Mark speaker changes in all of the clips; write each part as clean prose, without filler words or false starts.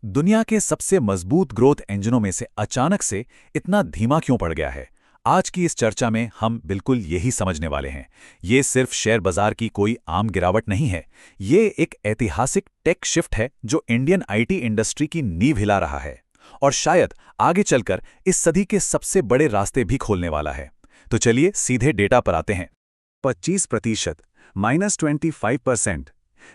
Speaker 1: दुनिया के सबसे मजबूत ग्रोथ इंजनों में से अचानक से इतना धीमा क्यों पड़ गया है? आज की इस चर्चा में हम बिल्कुल यही समझने वाले हैं। ये सिर्फ शेयर बाजार की कोई आम गिरावट नहीं है। ये एक ऐतिहासिक टेक शिफ्ट है जो इंडियन आईटी इंडस्ट्री की नींव हिला रहा है और शायद आगे चलकर इस सदी के सबसे बड़े रास्ते भी खोलने वाला है। तो चलिए सीधे डेटा पर आते हैं।
Speaker 2: 25% -25%।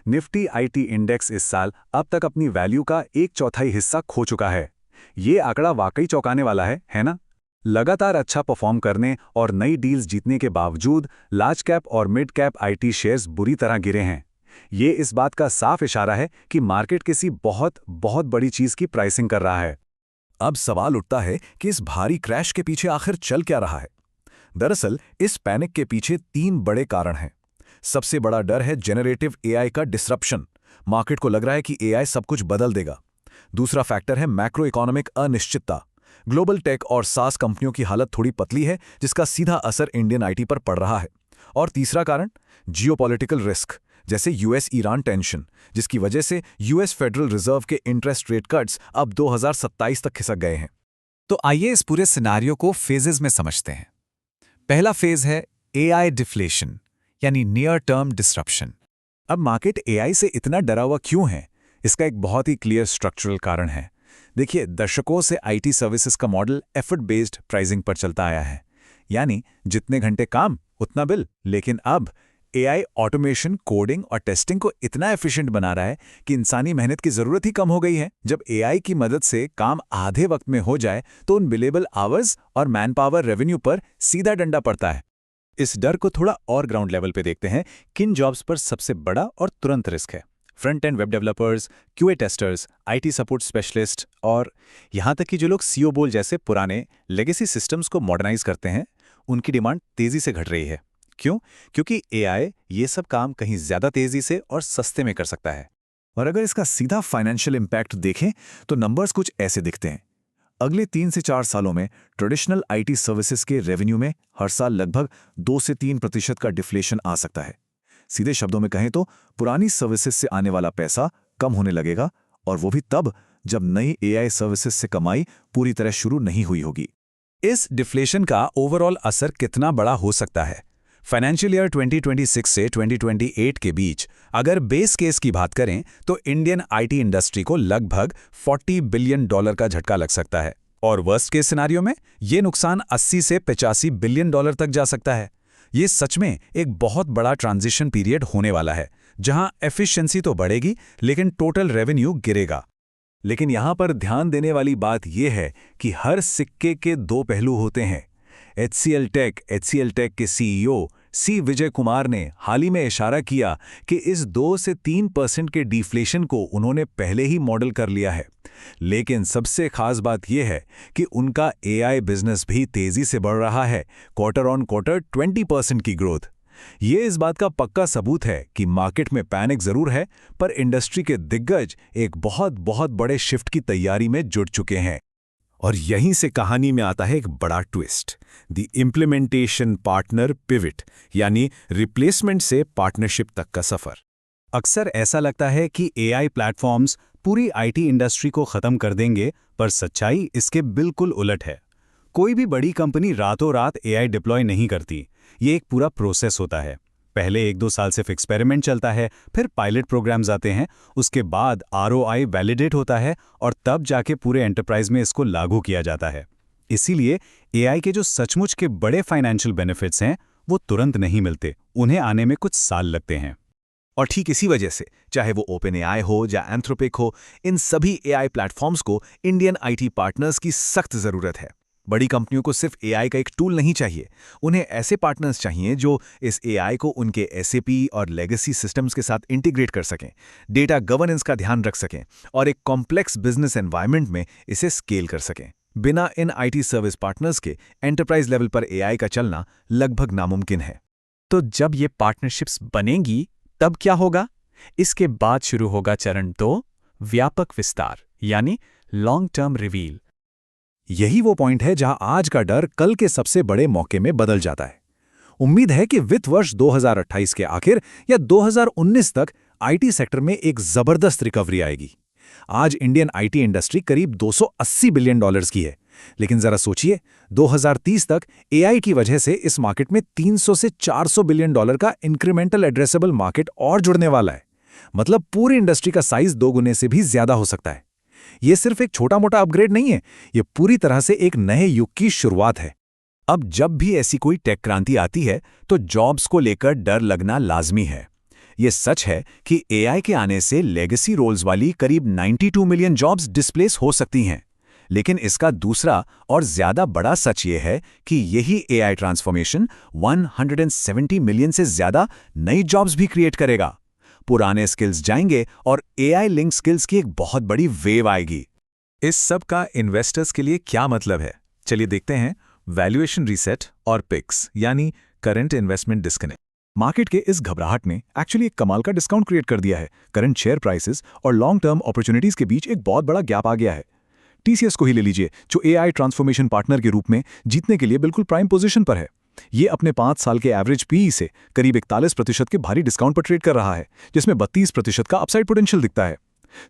Speaker 2: निफ्टी आईटी इंडेक्स इस साल अब तक अपनी वैल्यू का 1/4 हिस्सा खो चुका है। ये आंकड़ा वाकई चौंकाने वाला है ना? लगातार अच्छा परफॉर्म करने और नई डील्स जीतने के बावजूद लार्ज कैप और मिड कैप आईटी शेयर्स बुरी तरह गिरे हैं। ये इस बात का साफ इशारा है कि मार्केट किसी बहुत बहुत बड़ी चीज की प्राइसिंग कर रहा है।
Speaker 3: अब सवाल उठता है कि इस भारी क्रैश के पीछे आखिर चल क्या रहा है। दरअसल इस पैनिक के पीछे 3 बड़े कारण हैं। सबसे बड़ा डर है जेनरेटिव एआई का डिसरप्शन। मार्केट को लग रहा है कि एआई सब कुछ बदल देगा। दूसरा फैक्टर है मैक्रो इकोनॉमिक अनिश्चितता। ग्लोबल टेक और सास कंपनियों की हालत थोड़ी पतली है, जिसका सीधा असर इंडियन आईटी पर पड़ रहा है। और तीसरा कारण जियोपॉलिटिकल रिस्क, जैसे यूएस ईरान टेंशन, जिसकी वजह से यूएस फेडरल रिजर्व के इंटरेस्ट रेट कट्स अब 2027 तक खिसक गए हैं।
Speaker 1: तो आइए इस पूरे सिनारियो को फेजेस में समझते हैं। पहला फेज है एआई डिफ्लेशन, यानी नियर टर्म डिसरप्शन।
Speaker 2: अब मार्केट एआई से इतना डरा हुआ क्यों है? इसका एक बहुत ही क्लियर स्ट्रक्चरल कारण है। देखिए, दशकों से आईटी सर्विसेज का मॉडल एफर्ट बेस्ड प्राइसिंग पर चलता आया है, यानी जितने घंटे काम उतना बिल। लेकिन अब एआई ऑटोमेशन, कोडिंग और टेस्टिंग को इतना एफिशिएंट बना रहा है कि इंसानी मेहनत की जरूरत ही कम हो गई है। जब एआई की मदद से काम आधे वक्त में हो जाए तो उन बिलेबल आवर्स और मैन पावर रेवेन्यू पर सीधा डंडा पड़ता है। इस डर को थोड़ा और ग्राउंड लेवल पे देखते हैं। किन जॉब्स पर सबसे बड़ा और तुरंत रिस्क है? Front end web developers, QA testers, IT support specialist और यहाँ तक कि जो लोग सीओ बोल जैसे पुराने लेगेसी सिस्टम्स को मॉडर्नाइज करते हैं, उनकी डिमांड तेजी से घट रही है। क्यों? क्योंकि एआई ये सब काम कहीं ज्यादा तेजी से और सस्ते में कर सकता है।
Speaker 3: और अगर इसका सीधा फाइनेंशियल इम्पैक्ट देखें तो नंबर्स कुछ ऐसे दिखते हैं। अगले 3 से 4 सालों में ट्रेडिशनल आईटी सर्विसेज के रेवेन्यू में हर साल लगभग 2 से 3% का डिफ्लेशन आ सकता है। सीधे शब्दों में कहें तो पुरानी सर्विसेज से आने वाला पैसा कम होने लगेगा, और वो भी तब जब नई एआई सर्विसेज से कमाई पूरी तरह शुरू नहीं हुई होगी।
Speaker 1: इस डिफ्लेशन का ओवरऑल असर कितना बड़ा हो सकता है? फाइनेंशियल ईयर 2026 से 2028 के बीच अगर बेस केस की बात करें तो इंडियन आईटी इंडस्ट्री को लगभग $40 बिलियन का झटका लग सकता है, और वर्स्ट केस सिनारियो में ये नुकसान 80 से 85 बिलियन डॉलर तक जा सकता है। ये सच में एक बहुत बड़ा ट्रांजिशन पीरियड होने वाला है, जहां एफिशिएंसी तो बढ़ेगी लेकिन टोटल रेवेन्यू गिरेगा।
Speaker 2: लेकिन यहां पर ध्यान देने वाली बात यह है कि हर सिक्के के 2 पहलू होते हैं। एचसीएल टेक के सीईओ सी विजय कुमार ने हाल ही में इशारा किया कि इस 2 से 3% के डिफ्लेशन को उन्होंने पहले ही मॉडल कर लिया है। लेकिन सबसे खास बात यह है कि उनका एआई बिजनेस भी तेजी से बढ़ रहा है, क्वार्टर ऑन क्वार्टर 20% की ग्रोथ। ये इस बात का पक्का सबूत है कि मार्केट में पैनिक जरूर है, पर इंडस्ट्री के दिग्गज एक बहुत बहुत बड़े शिफ्ट की तैयारी में जुट चुके हैं।
Speaker 3: और यहीं से कहानी में आता है एक बड़ा twist, the implementation partner pivot, यानी रिप्लेसमेंट से पार्टनरशिप तक का सफर।
Speaker 1: अक्सर ऐसा लगता है कि एआई प्लेटफॉर्म्स पूरी आईटी इंडस्ट्री को खत्म कर देंगे, पर सच्चाई इसके बिल्कुल उलट है। कोई भी बड़ी कंपनी रातों रात एआई डिप्लॉय नहीं करती। ये एक पूरा प्रोसेस होता है। पहले 1-2 साल सिर्फ एक्सपेरिमेंट चलता है, फिर पायलट प्रोग्राम्स आते हैं, उसके बाद आरओआई वैलिडेट होता है और तब जाके पूरे एंटरप्राइज में इसको लागू किया जाता है। इसीलिए एआई के जो सचमुच के बड़े फाइनेंशियल बेनिफिट्स हैं, वो तुरंत नहीं मिलते, उन्हें आने में कुछ साल लगते हैं।
Speaker 3: और ठीक इसी वजह से चाहे वो ओपन एआई हो या एंथ्रोपिक हो, इन सभी एआई प्लेटफॉर्म्स को इंडियन आईटी पार्टनर्स की सख्त जरूरत है। बड़ी कंपनियों को सिर्फ एआई का एक टूल नहीं चाहिए, उन्हें ऐसे पार्टनर्स चाहिए जो इस एआई को उनके एसएपी और लेगेसी सिस्टम्स के साथ इंटीग्रेट कर सकें, डेटा गवर्नेंस का ध्यान रख सकें और एक कॉम्प्लेक्स बिजनेस एनवायरनमेंट में इसे स्केल कर सकें। बिना इन आईटी सर्विस पार्टनर्स के एंटरप्राइज लेवल पर एआई का चलना लगभग नामुमकिन है।
Speaker 1: तो जब ये पार्टनरशिप्स बनेंगी तब क्या होगा? इसके बाद शुरू होगा चरण 2, व्यापक विस्तार, यानी लॉन्ग टर्म रिवील।
Speaker 2: यही वो पॉइंट है जहां आज का डर कल के सबसे बड़े मौके में बदल जाता है। उम्मीद है कि वित्त वर्ष 2028 के आखिर या 2019 तक आईटी सेक्टर में एक जबरदस्त रिकवरी आएगी। आज इंडियन आईटी इंडस्ट्री करीब $280 बिलियन की है। लेकिन जरा सोचिए, 2030 तक एआई की वजह से इस मार्केट में 300 से 400 बिलियन डॉलर का इंक्रीमेंटल एड्रेसेबल मार्केट और जुड़ने वाला है। मतलब पूरी इंडस्ट्री का साइज 2 गुने से भी ज्यादा हो सकता है। ये सिर्फ एक छोटा मोटा अपग्रेड नहीं है, ये पूरी तरह से एक नए युग की शुरुआत है।
Speaker 1: अब जब भी ऐसी कोई टेक क्रांति आती है तो जॉब्स को लेकर डर लगना लाजमी है। ये सच है कि एआई के आने से लेगेसी रोल्स वाली करीब 92 मिलियन जॉब्स डिस्प्लेस हो सकती हैं। लेकिन इसका दूसरा और ज्यादा बड़ा सच ये है कि यही एआई ट्रांसफॉर्मेशन 170 मिलियन से ज्यादा नई जॉब्स भी क्रिएट करेगा। पुराने स्किल्स जाएंगे और एआई लिंक स्किल्स की एक बहुत बड़ी वेव आएगी।
Speaker 2: इस सब का इन्वेस्टर्स के लिए क्या मतलब है? चलिए देखते हैं। वैल्यूएशन रीसेट और पिक्स यानी करंट इन्वेस्टमेंट डिस्कनेक्ट।
Speaker 3: मार्केट के इस घबराहट ने एक्चुअली एक कमाल का डिस्काउंट क्रिएट कर दिया है। करंट शेयर प्राइसेस और लॉन्ग टर्म अपॉर्चुनिटीज के बीच एक बहुत बड़ा गैप आ गया है। टीसीएस को ही ले लीजिए, जो एआई ट्रांसफॉर्मेशन पार्टनर के रूप में जीतने के लिए बिल्कुल प्राइम पोजीशन पर है। ये अपने 5 साल के एवरेज पीई से करीब 41% के भारी डिस्काउंट पर ट्रेड कर रहा है, जिसमें 32% का अपसाइड पोटेंशियल दिखता है।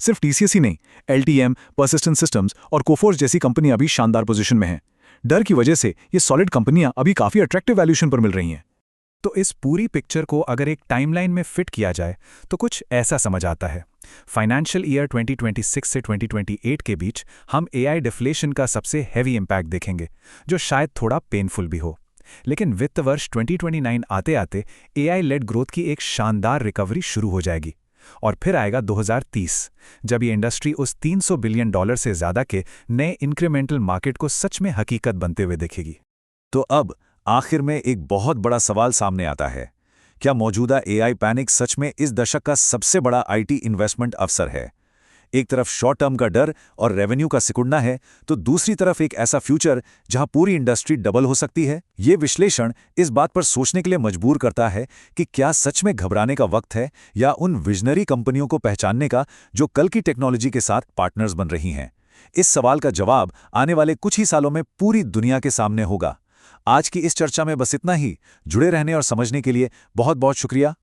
Speaker 3: सिर्फ टीसीएस ही नहीं, एलटीएम, पर्सिस्टेंट सिस्टम्स और कोफोर्ज जैसी कंपनियां भी शानदार पोजीशन में हैं। डर की वजह से ये सॉलिड कंपनियां अभी काफी अट्रैक्टिव वैल्यूएशन पर मिल रही हैं।
Speaker 2: तो इस पूरी पिक्चर को अगर एक टाइमलाइन में फिट किया जाए तो कुछ ऐसा समझ आता है। फाइनेंशियल ईयर 2026 से 2028 के बीच हम एआई डिफ्लेशन का सबसे हैवी इम्पैक्ट देखेंगे, जो शायद थोड़ा पेनफुल भी हो। लेकिन वित्त वर्ष 2029 आते आते एआई लेड ग्रोथ की एक शानदार रिकवरी शुरू हो जाएगी। और फिर आएगा 2030, जब ये इंडस्ट्री उस $300 बिलियन से ज्यादा के नए इंक्रीमेंटल मार्केट को सच में हकीकत बनते हुए देखेगी।
Speaker 1: तो अब आखिर में एक बहुत बड़ा सवाल सामने आता है, क्या मौजूदा एआई पैनिक सच में इस दशक का सबसे बड़ा आईटी इन्वेस्टमेंट अवसर है? एक तरफ शॉर्ट टर्म का डर और रेवेन्यू का सिकुड़ना है, तो दूसरी तरफ एक ऐसा फ्यूचर जहां पूरी इंडस्ट्री डबल हो सकती है। ये विश्लेषण इस बात पर सोचने के लिए मजबूर करता है कि क्या सच में घबराने का वक्त है या उन विजनरी कंपनियों को पहचानने का जो कल की टेक्नोलॉजी के साथ पार्टनर्स बन रही हैं। इस सवाल का जवाब आने वाले कुछ ही सालों में पूरी दुनिया के सामने होगा। आज की इस चर्चा में बस इतना ही। जुड़े रहने और समझने के लिए बहुत बहुत शुक्रिया।